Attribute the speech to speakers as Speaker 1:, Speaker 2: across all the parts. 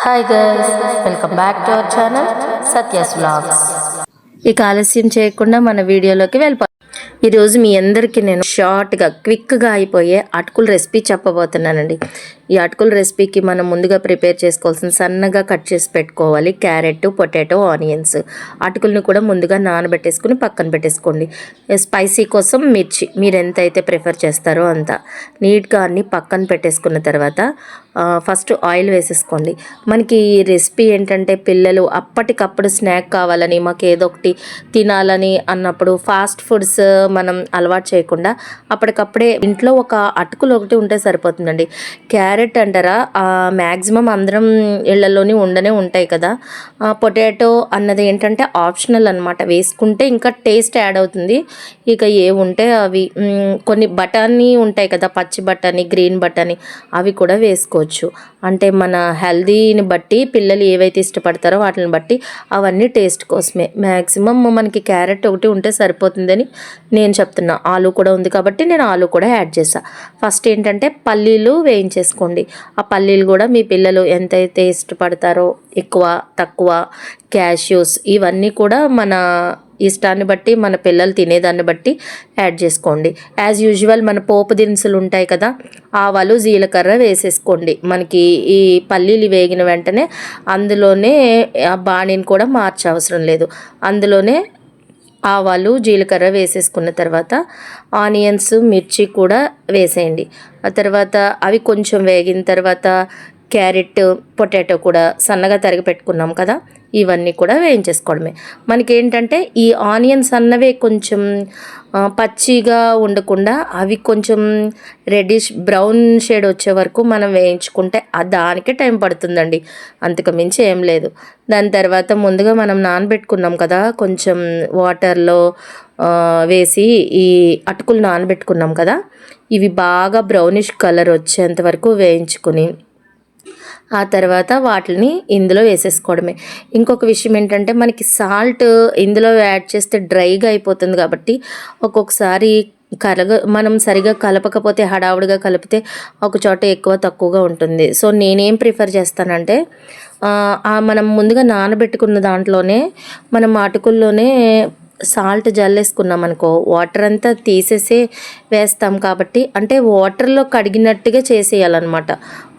Speaker 1: Hi guys, welcome back to our channel Satya's vlogs. ఇక ఆలస్యం చేయకుండా మన వీడియోలోకి వెళ్ళిపోతాం. ఈరోజు మీ అందరికీ నేను షార్ట్గా క్విక్గా అయిపోయే అటుకుల రెసిపీ చెప్పబోతున్నానండి. ఈ అటుకుల రెసిపీకి మనం ముందుగా ప్రిపేర్ చేసుకోవాల్సిన సన్నగా కట్ చేసి పెట్టుకోవాలి క్యారెట్, పొటాటో, ఆనియన్స్. అటుకులను కూడా ముందుగా నానబెట్టేసుకుని పక్కన పెట్టేసుకోండి. స్పైసీ కోసం మిర్చి మీరు ఎంత అయితే ప్రిఫర్ చేస్తారో అంత నీట్గా అన్నీ పక్కన పెట్టేసుకున్న తర్వాత ఫస్ట్ ఆయిల్ వేసేసుకోండి. మనకి ఈ రెసిపీ ఏంటంటే పిల్లలు అప్పటికప్పుడు స్నాక్ కావాలని మాకు ఏదో ఒకటి తినాలని అన్నప్పుడు ఫాస్ట్ ఫుడ్స్ మనం అలవాటు చేయకుండా అప్పటికప్పుడే ఇంట్లో ఒక అటుకులు ఒకటి ఉంటే సరిపోతుందండి. క్యారెట్ అంటారా, మ్యాక్సిమం అందరం ఇళ్లలోని ఉండనే ఉంటాయి కదా. పొటాటో అన్నది ఏంటంటే ఆప్షనల్ అనమాట, వేసుకుంటే ఇంకా టేస్ట్ యాడ్ అవుతుంది. ఇక ఏ ఉంటే అవి కొన్ని బఠానీ ఉంటాయి కదా, పచ్చి బఠానీ, గ్రీన్ బఠానీ, అవి కూడా వేసుకోవచ్చు. అంటే మన హెల్దీని బట్టి పిల్లలు ఏవైతే ఇష్టపడతారో వాటిని బట్టి అవన్నీ టేస్ట్ కోసమే. మ్యాక్సిమం మనకి క్యారెట్ ఒకటి ఉంటే సరిపోతుందని నేను చెప్తున్నా. ఆలు కూడా ఉంది కాబట్టి నేను ఆలు కూడా యాడ్ చేశాను. ఫస్ట్ ఏంటంటే పల్లీలు వేయించేసుకోండి. ఆ పల్లీలు కూడా మీ పిల్లలు ఎంతైతే ఇష్టపడతారో ఎక్కువ తక్కువ, క్యాష్యూస్ ఇవన్నీ కూడా మన ఇష్టాన్ని బట్టి మన పిల్లలు తినేదాన్ని బట్టి యాడ్ చేసుకోండి. యాజ్ యూజువల్ మన పోపు దినుసులు ఉంటాయి కదా, ఆవాలు, జీలకర్ర వేసేసుకోండి. మనకి ఈ పల్లీలు వేగిన వెంటనే అందులోనే బాణీని కూడా మార్చవసరం లేదు, అందులోనే ఆవాలు, జీలకర్ర వేసేసుకున్న తర్వాత ఆనియన్స్, మిర్చి కూడా వేసేయండి. ఆ తర్వాత అవి కొంచెం వేగిన తర్వాత క్యారెట్, పొటాటో కూడా సన్నగా తరిగి పెట్టుకున్నాం కదా, ఇవన్నీ కూడా వేయించేసుకోవడమే. మనకేంటంటే ఈ ఆనియన్స్ అన్నవే కొంచెం పచ్చిగా ఉండకుండా అవి కొంచెం రెడ్డిష్ బ్రౌన్ షేడ్ వచ్చే వరకు మనం వేయించుకుంటే దానికే టైం పడుతుందండి, అంతకు మించి ఏం లేదు. దాని తర్వాత ముందుగా మనం నానబెట్టుకున్నాం కదా, కొంచెం వాటర్లో వేసి ఈ అటుకులు నానబెట్టుకున్నాం కదా, ఇవి బాగా బ్రౌనిష్ కలర్ వచ్చేంత వరకు వేయించుకుని ఆ తర్వాత వాటిని ఇందులో వేసేసుకోవడమే. ఇంకొక విషయం ఏంటంటే మనకి సాల్ట్ ఇందులో యాడ్ చేస్తే డ్రైగా అయిపోతుంది కాబట్టి ఒక్కొక్కసారి మనం సరిగా కలపకపోతే, హడావుడిగా కలిపితే ఒక చోట ఎక్కువ తక్కువగా ఉంటుంది. సో నేనేం ప్రిఫర్ చేస్తానంటే మనం ముందుగా నానబెట్టుకున్న దాంట్లోనే మనం అటుకుల్లోనే సాల్ట్ జల్లేసుకున్నాం అనుకో, వాటర్ అంతా తీసేసే వేస్తాం కాబట్టి, అంటే వాటర్లో కడిగినట్టుగా చేసేయాలన్నమాట.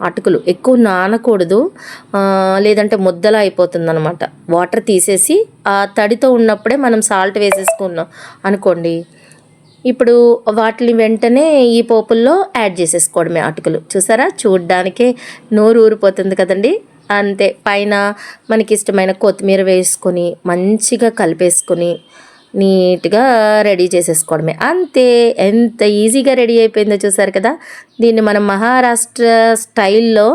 Speaker 1: అటుకులు ఎక్కువ నానకూడదు, లేదంటే ముద్దలా అయిపోతుంది అనమాట. వాటర్ తీసేసి ఆ తడితో ఉన్నప్పుడే మనం సాల్ట్ వేసేసుకున్నాం అనుకోండి, ఇప్పుడు వాటిని వెంటనే ఈ పోపుల్లో యాడ్ చేసేసుకోవడమే. అటుకులు చూసారా, చూడ్డానికే నోరు ఊరిపోతుంది కదండి. అంతే, పైన మనకి ఇష్టమైన కొత్తిమీర వేసుకొని మంచిగా కలిపేసుకొని నీట్గా రెడీ చేసేసుకోవడమే. అంతే, ఎంత ఈజీగా రెడీ అయిపోయిందో చూసారు కదా. దీన్ని మనం మహారాష్ట్ర స్టైల్లో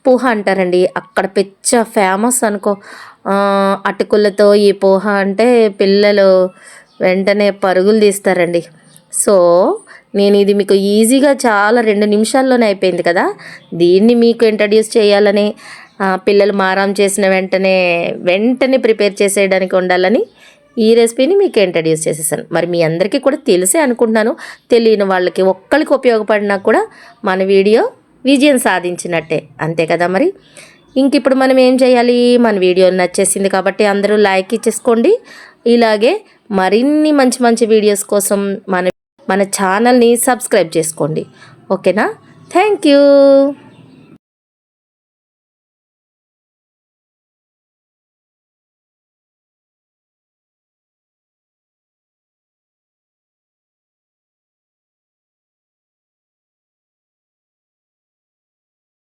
Speaker 1: పోహా అంటారండి, అక్కడ పెచ్చ ఫేమస్ అనుకో. అటుకులతో ఈ పోహా అంటే పిల్లలు వెంటనే పరుగులు తీస్తారండి. సో నేను ఇది మీకు ఈజీగా చాలా 2 నిమిషాల్లోనే అయిపోయింది కదా, దీన్ని మీకు ఇంట్రడ్యూస్ చేయాలని, పిల్లలు మారం చేసిన వెంటనే ప్రిపేర్ చేసేయడానికి ఉండాలని ఈ రెసిపీని మీకు ఇంట్రడ్యూస్ చేసేసాను. మరి మీ అందరికీ కూడా తెలిసే అనుకుంటున్నాను. తెలియని వాళ్ళకి ఒక్కరికి ఉపయోగపడినా కూడా మన వీడియో విజయం సాధించినట్టే, అంతే కదా. మరి ఇంక ఇప్పుడు మనం ఏం చేయాలి, మన వీడియో నచ్చేసింది కాబట్టి అందరూ లైక్ ఇచ్చేసుకోండి. ఇలాగే మరిన్ని మంచి మంచి వీడియోస్ కోసం మన ఛానల్ని సబ్స్క్రైబ్ చేసుకోండి. ఓకేనా? Thank you.